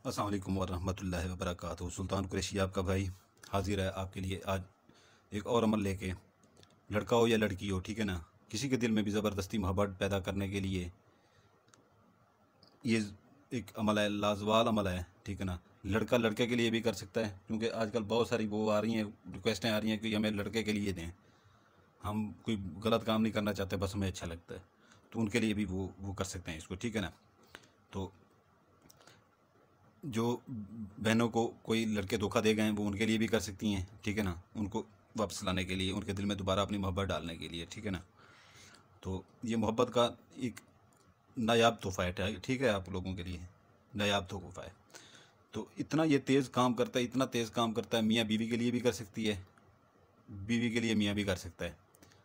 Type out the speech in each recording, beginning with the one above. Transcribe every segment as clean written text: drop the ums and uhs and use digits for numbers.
अस्सलाम वालेकुम वरहमतुल्लाहि वबरकातुहू। सुल्तान कुरैशी आपका भाई हाजिर है आपके लिए आज एक और अमल लेके। लड़का हो या लड़की हो, ठीक है ना, किसी के दिल में भी ज़बरदस्ती मोहब्बत पैदा करने के लिए ये एक अमल है, लाजवाब अमल है, ठीक है ना। लड़का लड़के के लिए भी कर सकता है, क्योंकि आजकल बहुत सारी वो आ रही हैं, रिक्वेस्टें आ रही हैं कि हमें लड़के के लिए दें, हम कोई गलत काम नहीं करना चाहते, बस हमें अच्छा लगता है, तो उनके लिए भी वो कर सकते हैं इसको, ठीक है ना। तो जो बहनों को कोई लड़के धोखा दे गए हैं वो उनके लिए भी कर सकती हैं, ठीक है ना, उनको वापस लाने के लिए, उनके दिल में दोबारा अपनी मोहब्बत डालने के लिए, ठीक है ना। तो ये मोहब्बत का एक नायाब तोहफ़ा है, ठीक है, आप लोगों के लिए नायाब तोहफ़ा है। तो इतना ये तेज़ काम करता है, इतना तेज़ काम करता है, मियाँ बीवी के लिए भी कर सकती है, बीवी के लिए मियाँ भी कर सकता है,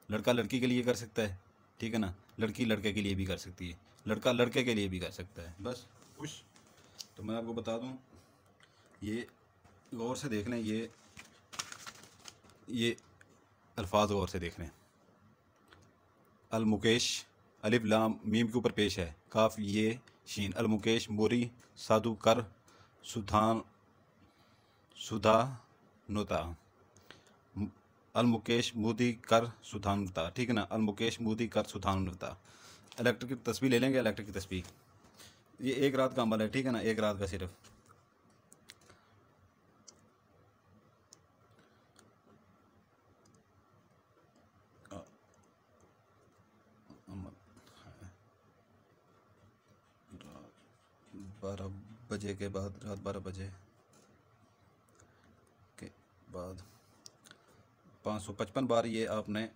लड़का लड़की के लिए कर सकता है, ठीक है ना, लड़की लड़के के लिए भी कर सकती है, लड़का लड़के के लिए भी कर सकता है। बस खुश। तो मैं आपको बता दूं, ये गौर से देख लें, ये अल्फाज गौर से देख लें। अलमुकेश, अलिफ लाम मीम के ऊपर पेश है, काफ ये शीन, अलमुकेश मोरी साधु कर सुधान सुधा नुता, अलमुकेश मोदी कर सुधानुता, ठीक है ना, अलमुकेश मोदी कर सुधानुता। इलेक्ट्रिक की तस्वीर ले लेंगे, इलेक्ट्रिक की तस्वीर, ये एक रात का अमल है, ठीक है ना, एक रात का सिर्फ। अमल 12 बजे के बाद, रात 12 बजे के बाद 555 बार ये आपने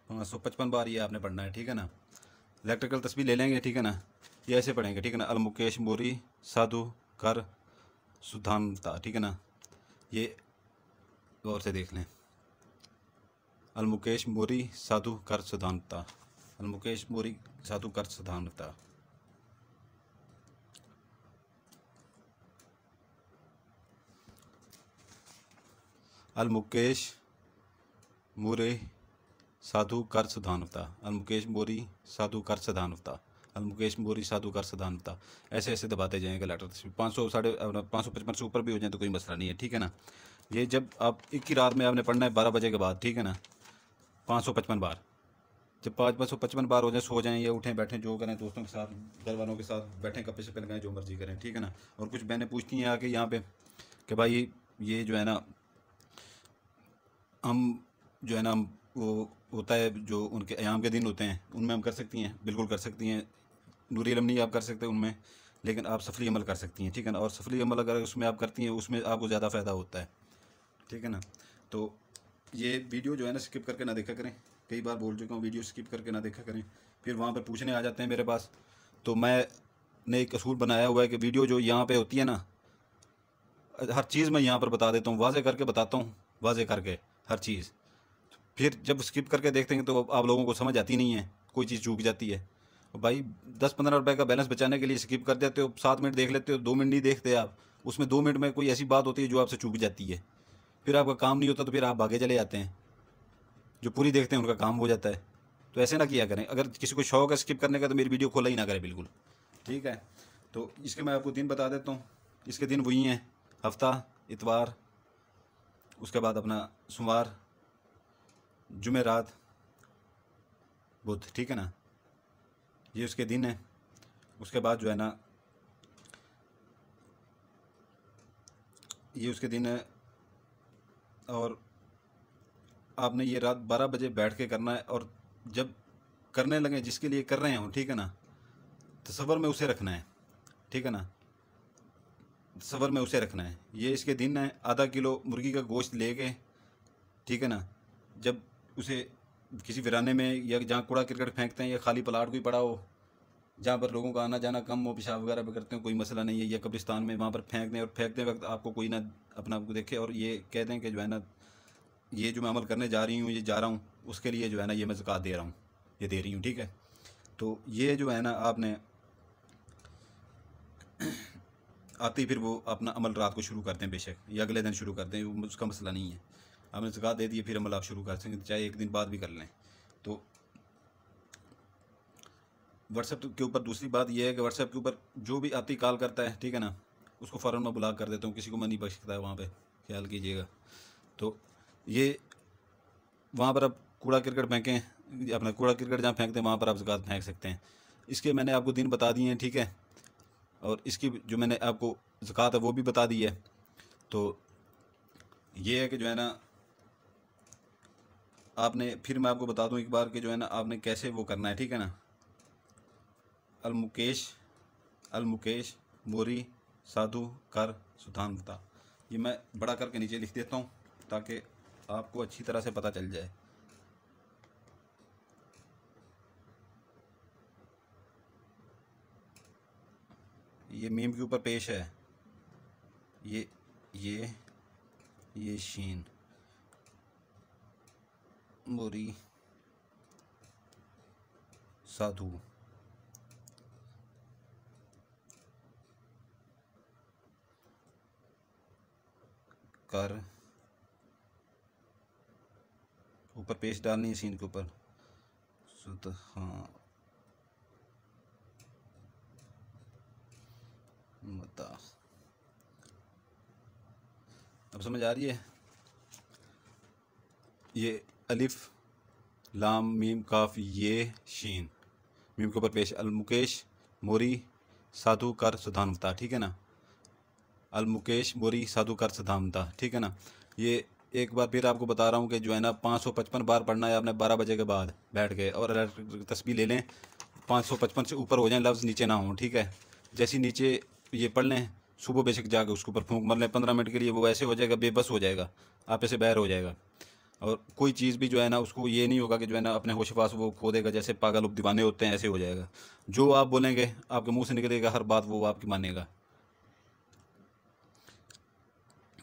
555 बार ये आपने पढ़ना है, ठीक है ना। इलेक्ट्रिकल तस्वीर ले लेंगे, ठीक है ना, ये ऐसे पढ़ेंगे, ठीक है ना, अलमुकेश मोरी साधु कर सुधानता, ठीक है ना, ये गौर से देख लें। अलमुकेश मोरी साधु कर सुधानता, अलमुकेश मोरी साधु कर सुधानता। अलमुकेश मोरे साधु कर सुधानता, अलमुकेश मोरी साधु कर सुधानता, अलमुकेश मोरी साधु कर सुधानता। ऐसे ऐसे दबाते जाएंगे लेटर तस्वीर। 555 से ऊपर भी हो जाए तो कोई मसला नहीं है, ठीक है ना। ये जब आप एक ही रात में आपने पढ़ना है 12 बजे के बाद, ठीक है ना, 555 बार। जब 555 बार हो जाए, सो जाएं या उठें बैठें, जो करें, दोस्तों के साथ घर वालों के साथ बैठें, कपे से लगाएं, जो मर्जी करें, ठीक है ना। और कुछ बहनें पूछती हैं आके यहाँ पे कि भाई ये जो है ना, हम जो है ना, वो होता है जो उनके अयाम के दिन होते हैं, उनमें हम कर सकती हैं, बिल्कुल कर सकती हैं। नूरी इलम नहीं आप कर सकते उनमें, लेकिन आप सफली अमल कर सकती हैं, ठीक है ना। और सफली अमल अगर उसमें आप करती हैं, उसमें आपको ज़्यादा फ़ायदा होता है, ठीक है ना। तो ये वीडियो जो है ना, स्किप करके ना देखा करें, कई बार बोल चुका हूँ, वीडियो स्किप करके ना देखा करें, फिर वहाँ पर पूछने आ जाते हैं मेरे पास। तो मैंने एक असूल बनाया हुआ है कि वीडियो जो यहाँ पे होती है ना, हर चीज़ मैं यहाँ पर बता देता हूँ, वाजे करके बताता हूँ, वाजे करके हर चीज़। फिर जब स्किप करके देखते हैं तो आप लोगों को समझ आती नहीं है, कोई चीज़ चूक जाती है। भाई 10-15 रुपए का बैलेंस बचाने के लिए स्किप कर देते हो, 7 मिनट देख लेते हो, 2 मिनट नहीं देखते आप, उसमें 2 मिनट में कोई ऐसी बात होती है जो आपसे चूक जाती है, फिर आपका काम नहीं होता, तो फिर आप भागे चले जाते हैं। जो पूरी देखते हैं उनका काम हो जाता है। तो ऐसे ना किया करें, अगर किसी को शौक है स्किप करने का तो मेरी वीडियो खोला ही ना करें बिल्कुल, ठीक है। तो इसके मैं आपको दिन बता देता हूँ। इसके दिन वही हैं, हफ्ता इतवार, उसके बाद अपना सोमवार, जुमेरात, बुध, ठीक है ना, ये उसके दिन है। उसके बाद जो है ना, ये उसके दिन है। और आपने ये रात 12 बजे बैठ के करना है, और जब करने लगे जिसके लिए कर रहे हो, ठीक है ना, तसव्वुर में उसे रखना है, ठीक है ना, तसव्वुर में उसे रखना है। ये इसके दिन है। आधा किलो मुर्गी का गोश्त लेके, ठीक है ना, जब उसे किसी वीराने में या जहाँ कूड़ा क्रिकेट फेंकते हैं, या खाली प्लाट कोई पड़ा हो जहाँ पर लोगों का आना जाना कम हो, पेशाब वगैरह भी करते हैं, कोई मसला नहीं है, या कब्रिस्तान में, वहाँ पर फेंक दें, और फेंकते वक्त आपको कोई ना अपना आपको देखे और ये कह दें कि जो है ना, ये जो मैं अमल करने जा रही हूँ, ये जा रहा हूँ, उसके लिए जो है ना, ये मैं ज़कात दे रहा हूँ, ये दे रही हूँ, ठीक है। तो ये जो है ना, आपने आते ही फिर वो अपना अमल रात को शुरू करते हैं, बेशक या अगले दिन शुरू करते हैं, उसका मसला नहीं है। आपने ज़कात दे दी, फिर अमल आप शुरू कर सकते, चाहे एक दिन बाद भी कर लें। तो व्हाट्सएप के ऊपर दूसरी बात यह है कि व्हाट्सएप के ऊपर जो भी आती कॉल करता है, ठीक है ना, उसको फ़ौरन मैं ब्लॉक कर देता हूँ, किसी को मैं नहीं बख्शता है वहाँ पे, ख्याल कीजिएगा। तो ये वहाँ पर आप कूड़ा करकट फेंकें, अपना कूड़ा करकट जहाँ फेंकते हैं वहाँ पर आप ज़कात फेंक सकते हैं। इसके मैंने आपको दिन बता दिए हैं, ठीक है, और इसकी जो मैंने आपको ज़कात है वो भी बता दी है। तो ये है कि जो है ना, आपने, फिर मैं आपको बता दूं एक बार कि जो है ना आपने कैसे वो करना है, ठीक है ना। अलमुकेश मोरी साधु कर सुल्तान बता, ये मैं बड़ा करके नीचे लिख देता हूँ ताकि आपको अच्छी तरह से पता चल जाए। ये मीम के ऊपर पेश है, ये ये ये शीन मोरी साधु कर, ऊपर पेश डालनी है सीन के ऊपर, हाँ बता। अब समझ आ रही है। ये अलिफ लाम मीम काफ ये शीन, मीम के ऊपर पेश अलमुकेश मोरी साधु कर सुधानता, ठीक है ना, अलमुकेश मोरी साधु कर सुधानता, ठीक है ना। ये एक बार फिर आपको बता रहा हूँ कि जो है ना 555 बार पढ़ना है आपने 12 बजे के बाद बैठ के, और तस्बीह ले लें 555 से ऊपर हो जाए, लफ्ज़ नीचे ना हो, ठीक है। जैसे नीचे ये पढ़ लें, सुबह बेशक जाके उसके ऊपर फूंक मार लें 15 मिनट के लिए, वो ऐसे हो जाएगा, बेबस हो जाएगा, आप ऐसे बहर हो जाएगा। और कोई चीज़ भी जो है ना उसको ये नहीं होगा कि जो है ना अपने होश पास वो खो देगा, जैसे पागल दीवाने होते हैं ऐसे हो जाएगा। जो आप बोलेंगे आपके मुंह से निकलेगा हर बात वो आपकी मानेगा,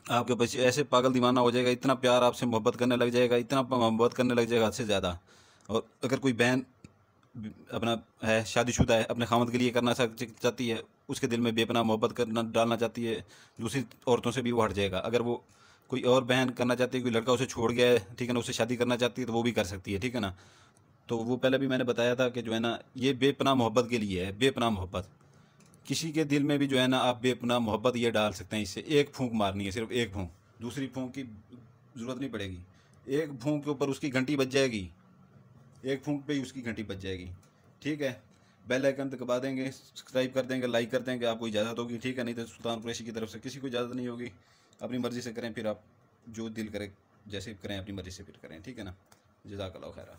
आपके बच्चे ऐसे पागल दीवाना हो जाएगा, इतना प्यार आपसे मोहब्बत करने लग जाएगा, इतना मोहब्बत करने लग जाएगा हद से ज़्यादा। और अगर कोई बहन अपना है शादीशुदा है, अपने खामद के लिए करना चाहती है, उसके दिल में बेपनाह मोहब्बत करना डालना चाहती है, दूसरी औरतों से भी वो हट जाएगा। अगर वो कोई और बहन करना चाहती है, कोई लड़का उसे छोड़ गया है, ठीक है ना, उससे शादी करना चाहती है तो वो भी कर सकती है, ठीक है ना। तो वो पहले भी मैंने बताया था कि जो है ना ये बेपनाह मोहब्बत के लिए है, बेपनाह मोहब्बत। किसी के दिल में भी जो है ना आप बेपनाह मोहब्बत ये डाल सकते हैं, इससे एक फूंक मारनी है, सिर्फ एक फूंक, दूसरी फूंक की ज़रूरत नहीं पड़ेगी। एक फूंक के ऊपर उसकी घंटी बज जाएगी, एक फूंक पे ही उसकी घंटी बज जाएगी, ठीक है। बेल आइकन दबा देंगे, सब्सक्राइब कर देंगे, लाइक कर देंगे, आपको इजाज़त होगी, ठीक है। नहीं तो सुल्तान कुरैशी की तरफ से किसी को इजाज़त नहीं होगी। अपनी मर्ज़ी से करें, फिर आप जो दिल करे जैसे करें, अपनी मर्ज़ी से फिर करें, ठीक है ना। जज़ाकल्लाह खैरा।